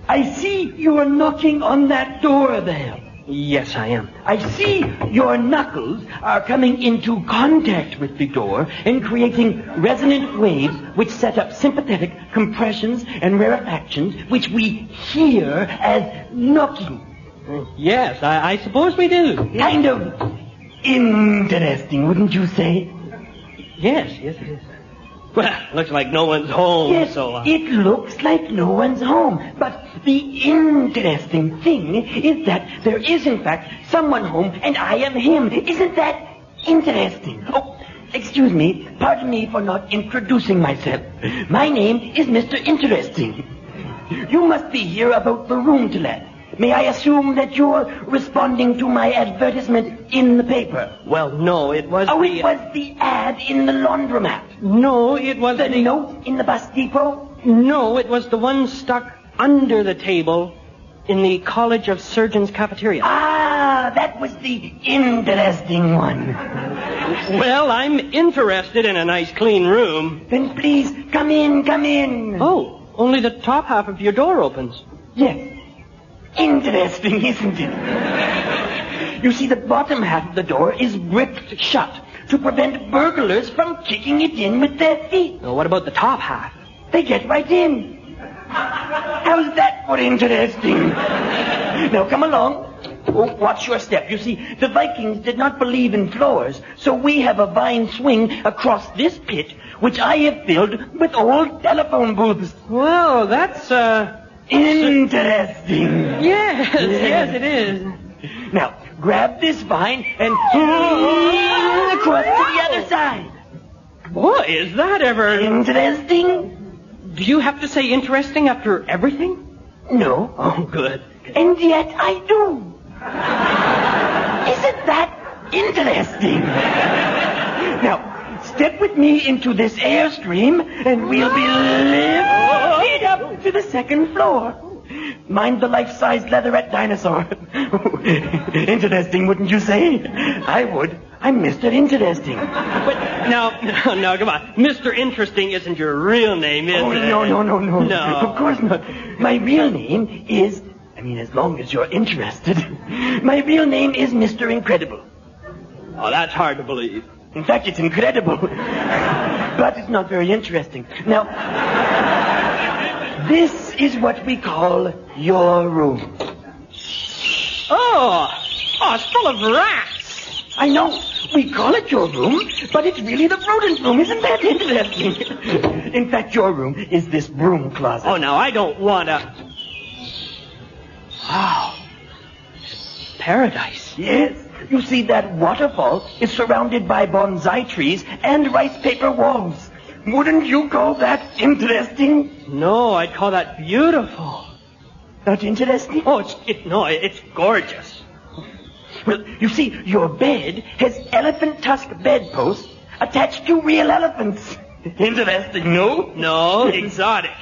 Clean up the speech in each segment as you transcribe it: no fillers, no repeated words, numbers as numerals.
I see you're knocking on that door there. Yes, I am. I see your knuckles are coming into contact with the door and creating resonant waves which set up sympathetic compressions and rarefactions which we hear as knocking. Yes, I suppose we do. Kind of interesting, wouldn't you say? Yes, it is. Well, looks like no one's home, yes, so... it looks like no one's home. But the interesting thing is that there is, in fact, someone home, and I am him. Isn't that interesting? Oh, excuse me. Pardon me for not introducing myself. My name is Mr. Interesting. You must be here about the room to let. May I assume that you're responding to my advertisement in the paper? Well, no, it was it was the ad in the laundromat. No, it was the note in the bus depot? No, it was the one stuck under the table in the College of Surgeons cafeteria. Ah, that was the interesting one. Well, I'm interested in a nice clean room. Then please, come in. Oh, only the top half of your door opens. Yes. Interesting, isn't it? You see, the bottom half of the door is ripped shut to prevent burglars from kicking it in with their feet. Well, what about the top half? They get right in. How's that for interesting? Now, come along. Oh, watch your step. You see, the Vikings did not believe in floors, so we have a vine swing across this pit, which I have filled with old telephone booths. Well, that's, interesting. Yes, it is. Now, grab this vine and across to the other side. Boy, is that ever... Interesting? Do you have to say interesting after everything? No. Oh, good. And yet I do. Isn't that interesting? Now, step with me into this airstream, and we'll be lifted up to the second floor. Mind the life-size leatherette dinosaur. Interesting, wouldn't you say? I would. I'm Mr. Interesting. But now, come on. Mr. Interesting isn't your real name, is it? No. No. Of course not. My real name is... as long as you're interested. My real name is Mr. Incredible. Oh, that's hard to believe. In fact, it's incredible. But it's not very interesting. Now, this is what we call your room. Oh, it's full of rats. I know. We call it your room, but it's really the rodent room. Isn't that interesting? In fact, your room is this broom closet. Oh, now, I don't want to... Wow. Paradise. Yes. You see, that waterfall is surrounded by bonsai trees and rice paper walls. Wouldn't you call that interesting? No, I'd call that beautiful. Not interesting? Oh, it's gorgeous. Well, you see, your bed has elephant tusk bedposts attached to real elephants. Interesting, no? No, exotic.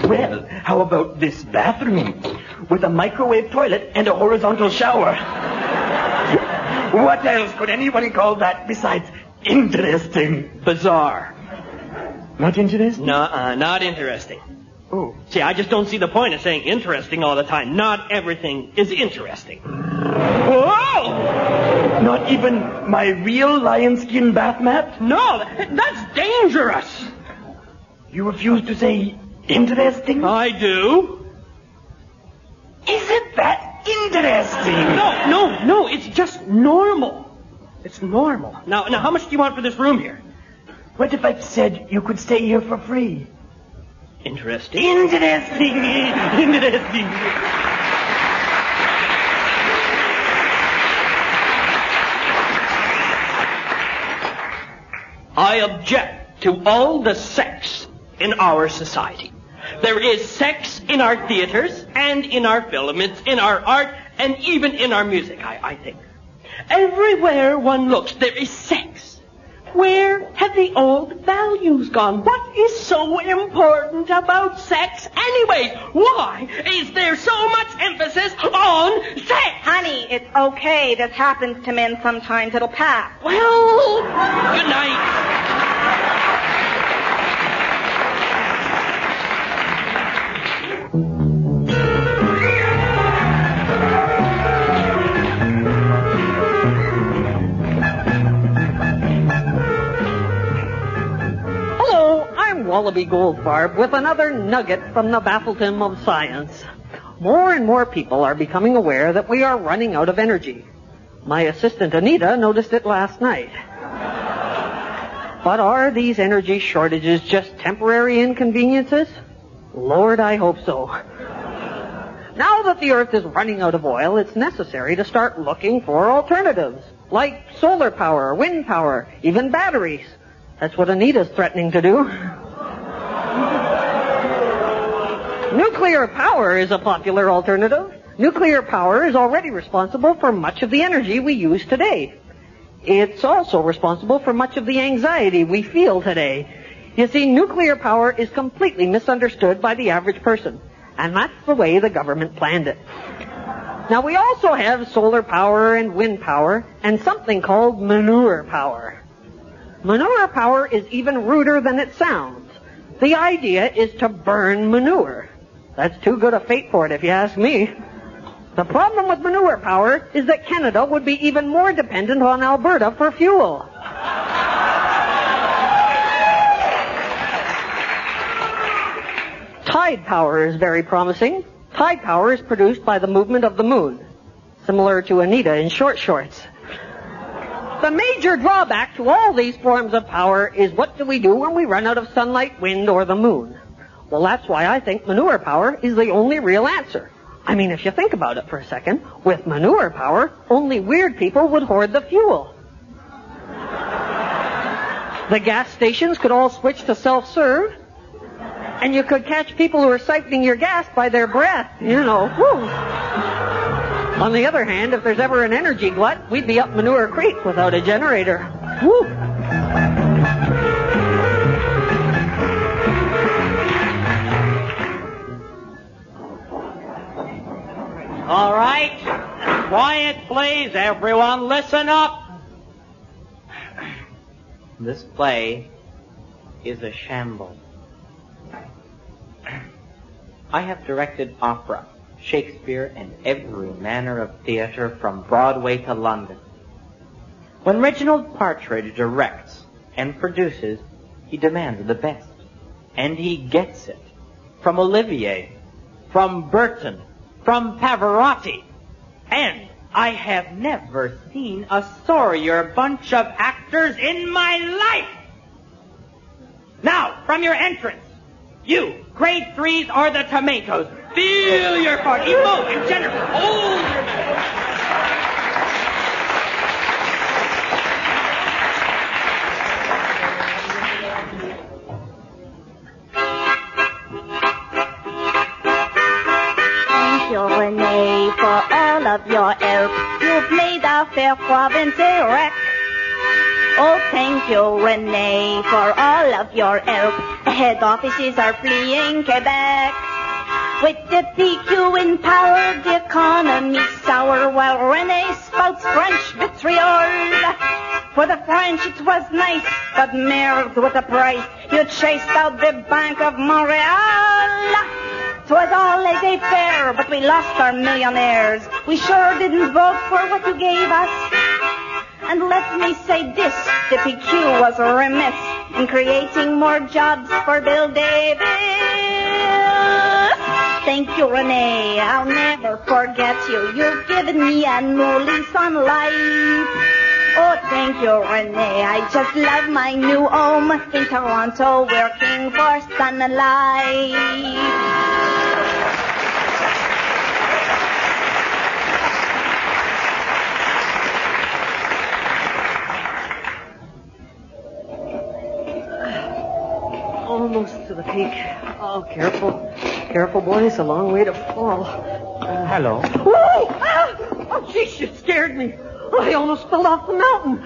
Well, how about this bathroom with a microwave toilet and a horizontal shower? What else could anyone call that besides interesting? Bizarre. Not interesting? No, not interesting. Oh. See, I just don't see the point of saying interesting all the time. Not everything is interesting. Whoa! Not even my real lion skin bath mat? No, that's dangerous. You refuse to say interesting? I do. Isn't that interesting? No, it's just normal. It's normal. Now, how much do you want for this room here? What if I said you could stay here for free? Interesting. Interesting. I object to all the sex in our society. There is sex in our theaters and in our films, in our art, and even in our music, I think. Everywhere one looks, there is sex. Where have the old values gone? What is so important about sex anyway? Why is there so much emphasis on sex? Honey, it's okay. This happens to men sometimes. It'll pass. Well, good night. Hello, I'm Wallaby Goldfarb with another nugget from the Baffleton of science. More and more people are becoming aware that we are running out of energy. My assistant Anita noticed it last night. But are these energy shortages just temporary inconveniences? Lord, I hope so. Now that the Earth is running out of oil, it's necessary to start looking for alternatives, like solar power, wind power, even batteries. That's what Anita's threatening to do. Nuclear power is a popular alternative. Nuclear power is already responsible for much of the energy we use today. It's also responsible for much of the anxiety we feel today. You see, nuclear power is completely misunderstood by the average person, and that's the way the government planned it. Now, we also have solar power and wind power and something called manure power. Manure power is even ruder than it sounds. The idea is to burn manure. That's too good a fate for it, if you ask me. The problem with manure power is that Canada would be even more dependent on Alberta for fuel. Tide power is very promising. Tide power is produced by the movement of the moon, similar to Anita in short shorts. The major drawback to all these forms of power is what do we do when we run out of sunlight, wind, or the moon? Well, that's why I think manure power is the only real answer. I mean, if you think about it for a second, with manure power, only weird people would hoard the fuel. The gas stations could all switch to self-serve, and you could catch people who are siphoning your gas by their breath, you know. Whew. On the other hand, if there's ever an energy glut, we'd be up Manure Creek without a generator. Woo! All right. Quiet, please. Everyone, listen up. This play is a shambles. I have directed opera, Shakespeare, and every manner of theater from Broadway to London. When Reginald Partridge directs and produces, he demands the best. And he gets it. From Olivier, from Burton, from Pavarotti. And I have never seen a sorrier bunch of actors in my life. Now, from your entrance, you, grade 3s are the tomatoes. Feel your part. Evoke and Jennifer, hold your breath. Thank you, Renee, for all of your help. You've made our fair province a wreck. Oh, thank you, Renee, for all of your help. The head offices are fleeing Quebec. With the PQ in power, the economy's sour, while Renee spouts French vitriol. For the French it was nice, but merde with the price. You chased out the Bank of Montreal. 'Twas all laissez-faire, but we lost our millionaires. We sure didn't vote for what you gave us. And let me say this, the PQ was remiss in creating more jobs for Bill Davis. Thank you, Renee, I'll never forget you. You've given me a new lease on life. Oh, thank you, Renee, I just love my new home in Toronto, working for Sun and Life. Almost to the peak. Oh, careful. Careful, boy. It's a long way to fall. Hello. Whoa! Ah! Oh, jeez, you scared me. Oh, I almost fell off the mountain.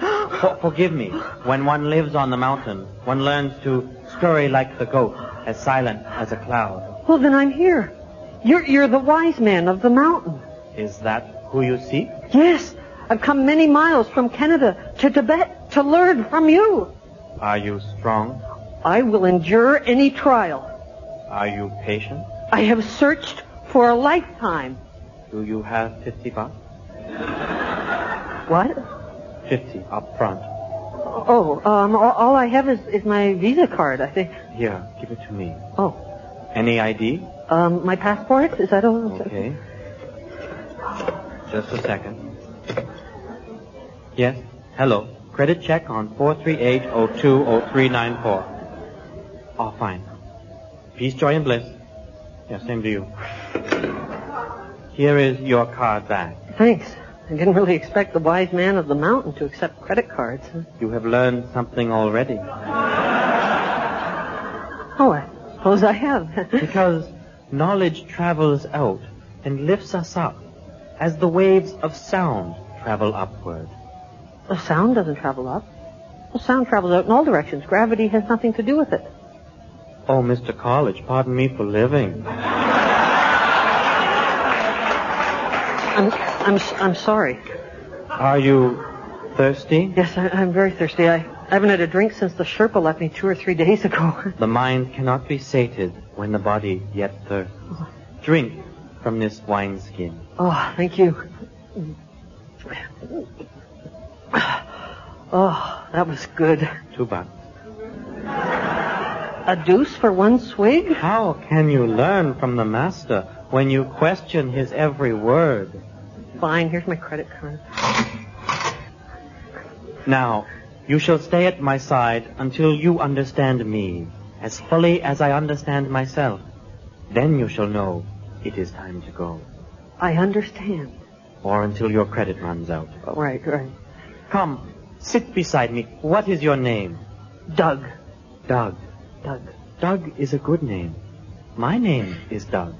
Forgive me. When one lives on the mountain, one learns to scurry like the goat, as silent as a cloud. Well, then I'm here. You're the wise man of the mountain. Is that who you seek? Yes. I've come many miles from Canada to Tibet to learn from you. Are you strong? I will endure any trial. Are you patient? I have searched for a lifetime. Do you have $50? What? 50 up front. All I have is my Visa card, I think. Here, give it to me. Oh. Any ID? My passport? Is that all? Okay. Just a second. Yes. Hello. Credit check on 438020394. Oh, fine. Peace, joy, and bliss. Yeah, same to you. Here is your card back. Thanks. I didn't really expect the wise man of the mountain to accept credit cards. You have learned something already. Oh, I suppose I have. Because knowledge travels out and lifts us up as the waves of sound travel upward. The sound doesn't travel up. The sound travels out in all directions. Gravity has nothing to do with it. Oh, Mr. College, pardon me for living. I'm sorry. Are you thirsty? Yes, I'm very thirsty. I haven't had a drink since the Sherpa left me 2 or 3 days ago. The mind cannot be sated when the body yet thirsts. Drink from this wineskin. Oh, thank you. Oh, that was good. $2. A deuce for one swig? How can you learn from the master when you question his every word? Fine, here's my credit card. Now, you shall stay at my side until you understand me as fully as I understand myself. Then you shall know it is time to go. I understand. Or until your credit runs out. Right. Come, sit beside me. What is your name? Doug. Doug. Doug. Doug is a good name. My name is Doug.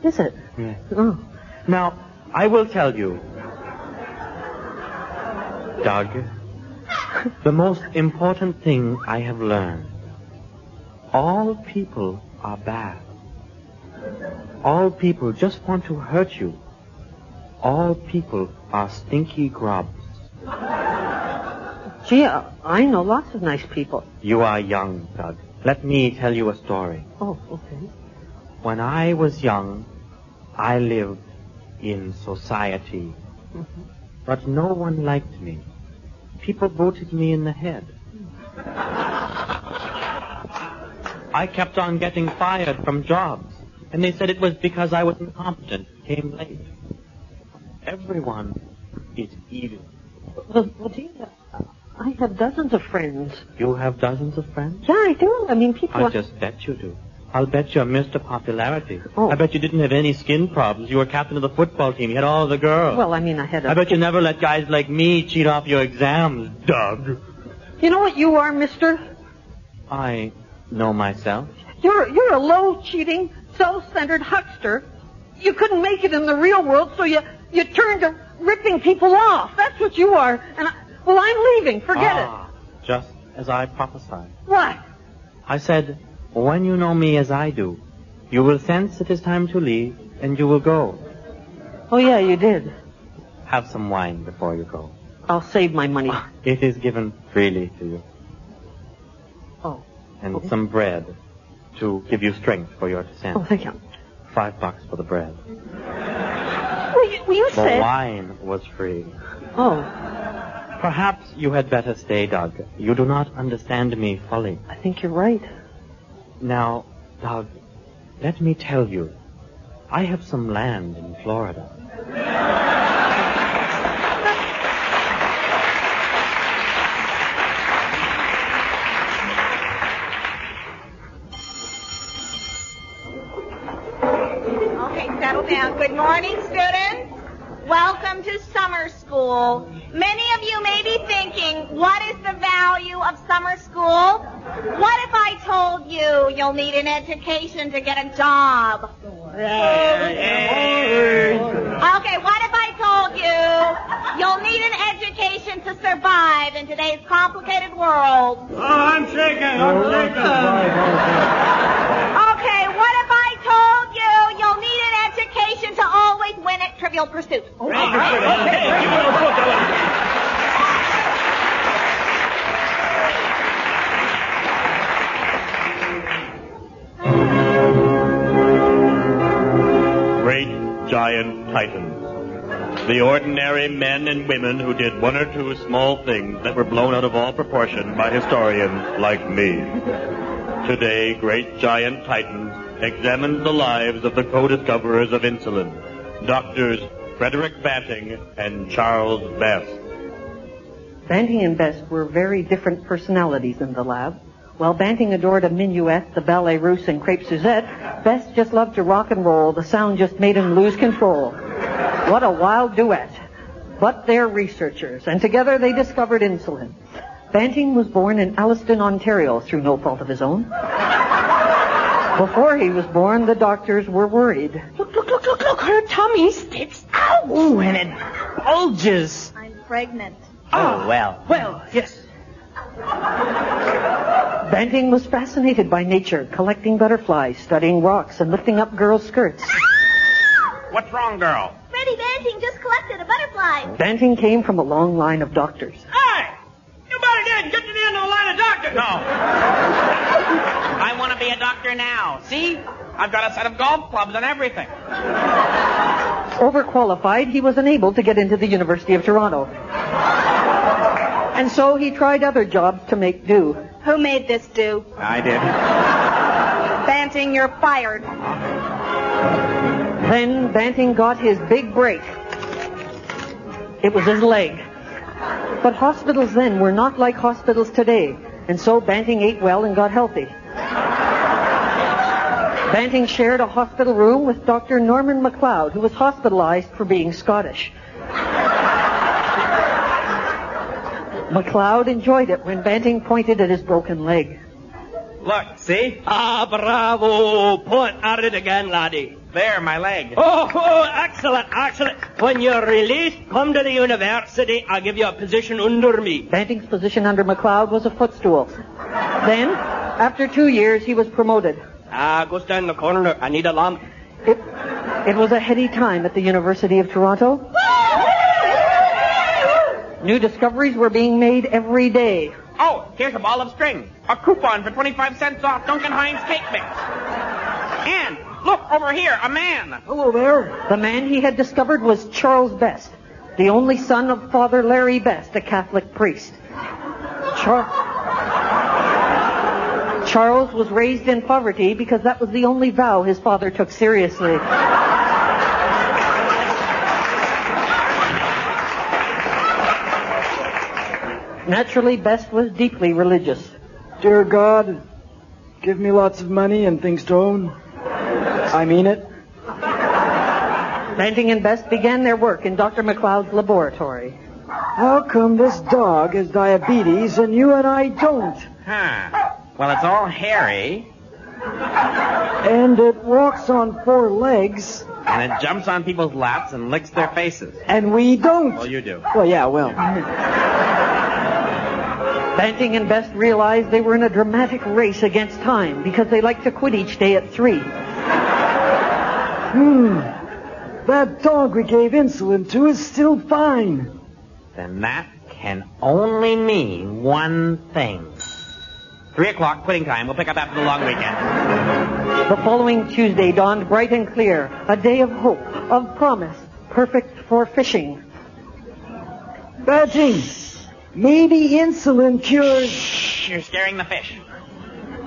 Is it? Yes. Oh. Now, I will tell you, Doug, the most important thing I have learned. All people are bad. All people just want to hurt you. All people are stinky grubs. Gee, I know lots of nice people. You are young, Doug. Let me tell you a story. Oh, okay. When I was young, I lived in society. Mm-hmm. But no one liked me. People voted me in the head. I kept on getting fired from jobs, and they said it was because I was incompetent, came late. Everyone is evil. Well, gee, I have dozens of friends. You have dozens of friends? Yeah, I do. I mean, people... I just bet you do. I'll bet you're Mr. Popularity. Oh. I bet you didn't have any skin problems. You were captain of the football team. You had all the girls. Well, I mean, I had a... I bet you never let guys like me cheat off your exams, Doug. You know what you are, mister? I know myself. You're a low, cheating, self-centered huckster. You couldn't make it in the real world, so you turned to ripping people off. That's what you are. And I'm leaving. Forget it. Just as I prophesied. What? I said, when you know me as I do, you will sense it is time to leave, and you will go. Oh, yeah, you did. Have some wine before you go. I'll save my money. It is given freely to you. Oh. And Okay. some bread to give you strength for your descent. Oh, thank you. $5 for the bread. Well, you The said... wine was free. Oh, Perhaps you had better stay, Doug. You do not understand me fully. I think you're right. Now, Doug, let me tell you, I have some land in Florida. Okay, settle down. Good morning, students. Welcome to summer school. Many of you may be thinking, what is the value of summer school? What if I told you you'll need an education to get a job? Okay, what if I told you you'll need an education to survive in today's complicated world? I'm shaking. Okay, what if I told you you'll need an education to always win at Trivial Pursuit? giant titans. The ordinary men and women who did one or two small things that were blown out of all proportion by historians like me. Today, great giant titans examined the lives of the co-discoverers of insulin, Doctors Frederick Banting and Charles Best. Banting and Best were very different personalities in the lab. While Banting adored a minuet, the ballet russe, and crepe Suzette, Best just loved to rock and roll. The sound just made him lose control. What a wild duet. But they're researchers, and together they discovered insulin. Banting was born in Alliston, Ontario, through no fault of his own. Before he was born, the doctors were worried. Look, her tummy sticks out. Ooh, and it bulges. I'm pregnant. Oh, well. Well, yes. Banting was fascinated by nature, collecting butterflies, studying rocks, and lifting up girls' skirts. What's wrong, girl? Freddie Banting just collected a butterfly. Banting came from a long line of doctors. Hey! You better get to the end of the line of doctors. No. I want to be a doctor now. See? I've got a set of golf clubs and everything. Overqualified, he was unable to get into the University of Toronto. And so he tried other jobs to make do. Who made this do? I did. Banting, you're fired. Then Banting got his big break. It was his leg. But hospitals then were not like hospitals today, and so Banting ate well and got healthy. Banting shared a hospital room with Dr. Norman MacLeod, who was hospitalized for being Scottish. MacLeod enjoyed it when Banting pointed at his broken leg. Look, see? Ah, bravo. Point at it again, laddie. There, my leg. Oh, excellent. When you're released, come to the university. I'll give you a position under me. Banting's position under MacLeod was a footstool. Then, after 2 years, he was promoted. Go stand in the corner. I need a lamp. It was a heady time at the University of Toronto. New discoveries were being made every day. Oh, here's a ball of string. A coupon for 25 cents off Duncan Hines cake mix. And, look, over here, a man. Hello there. The man he had discovered was Charles Best, the only son of Father Larry Best, a Catholic priest. Charles was raised in poverty because that was the only vow his father took seriously. Naturally, Best was deeply religious. Dear God, give me lots of money and things to own. I mean it. Banting and Best began their work in Dr. MacLeod's laboratory. How come this dog has diabetes and you and I don't? Well, it's all hairy. And it walks on 4 legs. And it jumps on people's laps and licks their faces. And we don't. Well, you do. Well, yeah, well. Banting and Best realized they were in a dramatic race against time because they liked to quit each day at 3. That dog we gave insulin to is still fine. Then that can only mean one thing. 3 o'clock, quitting time. We'll pick up after the long weekend. The following Tuesday dawned bright and clear, a day of hope, of promise, perfect for fishing. Banting, maybe insulin cures... Shh, you're scaring the fish.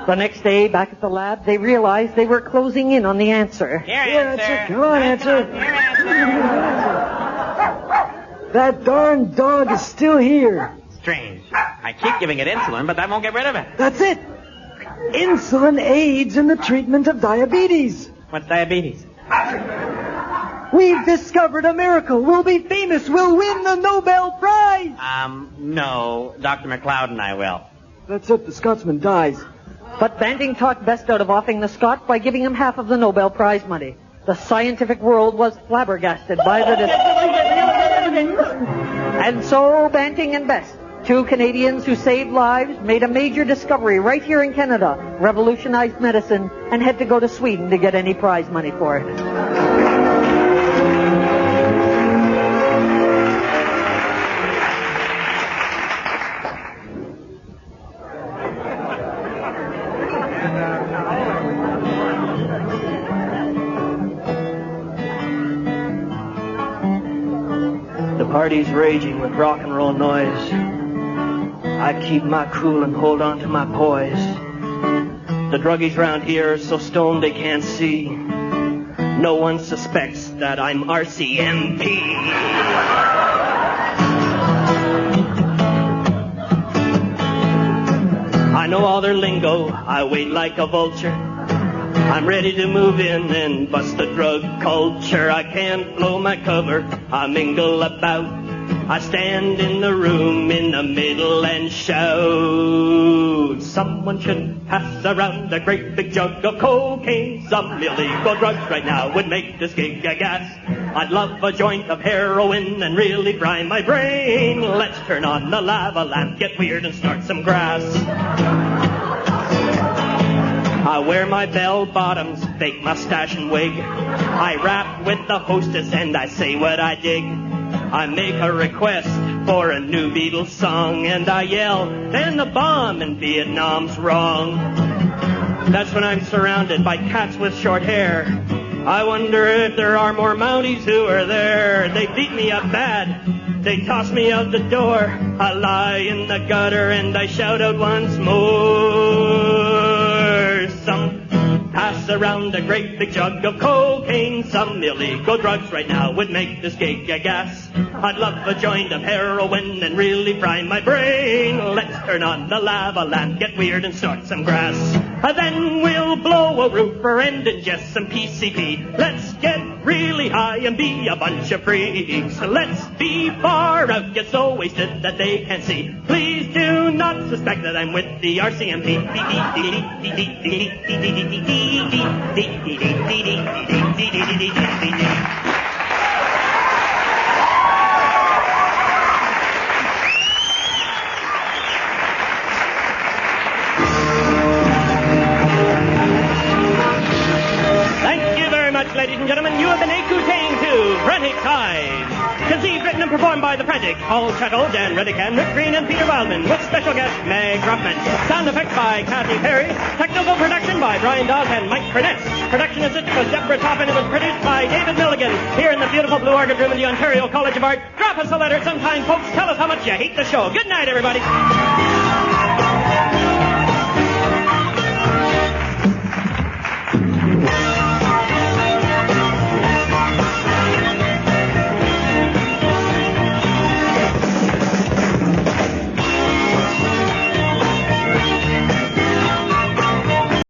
The next day, back at the lab, they realized they were closing in on the answer. Here, answer. Come on, answer. Here, answer. That darn dog is still here. Strange. I keep giving it insulin, but that won't get rid of it. That's it. Insulin aids in the treatment of diabetes. What's diabetes? We've discovered a miracle. We'll be famous. We'll win the Nobel Prize. No. Dr. MacLeod and I will. That's it. The Scotsman dies. But Banting talked Best out of offing the Scot by giving him half of the Nobel Prize money. The scientific world was flabbergasted by the... And so Banting and Best, 2 Canadians who saved lives, made a major discovery right here in Canada, revolutionized medicine, and had to go to Sweden to get any prize money for it. party's raging with rock and roll noise. I keep my cool and hold on to my poise. The druggies round here are so stoned they can't see. No one suspects that I'm RCMP. I know all their lingo, I wait like a vulture. I'm ready to move in and bust the drug culture. I can't blow my cover, I mingle about. I stand in the room in the middle and shout. Someone should pass around a great big jug of cocaine. Some illegal drugs right now would make this gig a gas. I'd love a joint of heroin and really fry my brain. Let's turn on the lava lamp, get weird and start some grass. I wear my bell-bottoms, fake mustache and wig. I rap with the hostess and I say what I dig. I make a request for a new Beatles song and I yell, "Then the bomb in Vietnam's wrong." That's when I'm surrounded by cats with short hair. I wonder if there are more Mounties who are there. They beat me up bad. They toss me out the door. I lie in the gutter and I shout out once more. Some pass around a great big jug of cocaine. Some illegal drugs right now would make this gig a gas. I'd love a joint of heroin and really fry my brain. Let's turn on the lava lamp, get weird and start some grass. Then we'll blow a roofer and ingest some PCP. Let's get really high and be a bunch of freaks. Let's be far out, get so wasted that they can't see. Please do not suspect that I'm with the RCMP. Ladies and gentlemen, you have been écouting to Frantic Times. Conceived, written, and performed by the Frantic, Paul Chettle, Dan Redican, Rick Green, and Peter Wildman, with special guest Meg Ruffman. Sound effects by Kathy Perry. Technical production by Brian Dawes and Mike Furness. Production assistant was Deborah Toppin and was produced by David Milligan. Here in the beautiful Blue Orchid Room in the Ontario College of Art. Drop us a letter sometime, folks. Tell us how much you hate the show. Good night, everybody.